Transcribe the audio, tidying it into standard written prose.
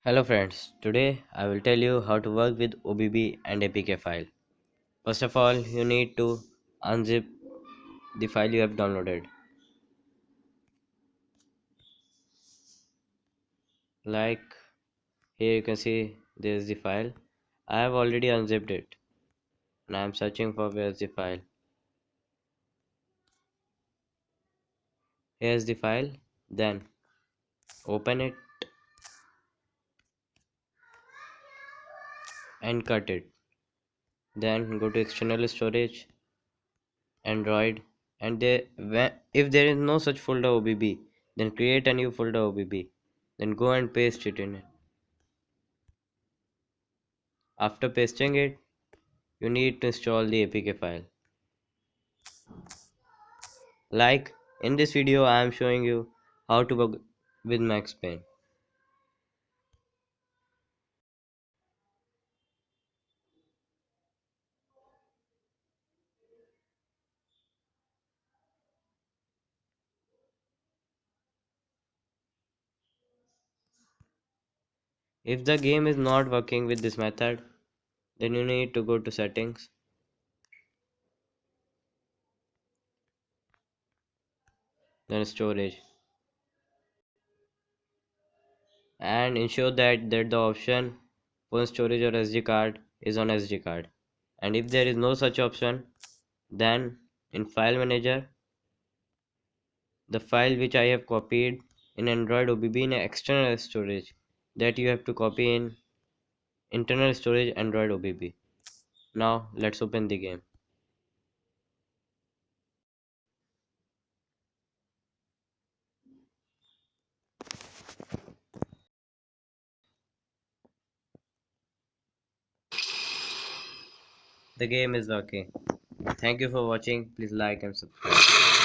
Hello friends, today I will tell you how to work with OBB and APK file. First of all, you need to unzip the file you have downloaded. Like here you can see there is the file. I have already unzipped it and I am searching for where is the file. Here is the file. Then open it and cut it. Then go to external storage, Android, and if there is no such folder OBB, then create a new folder OBB. Then go and paste it in it. After pasting it, you need to install the APK file. Like in this video I am showing you how to work with Max Payne. If the game is not working with this method, then you need to go to settings, then storage, and ensure that the option phone storage or SD card is on SD card. And if there is no such option, then in file manager, the file which I have copied in Android OBB in external storage, that you have to copy in internal storage Android OBB. Now let's open the game. The game is working. Thank you for watching. Please like and subscribe.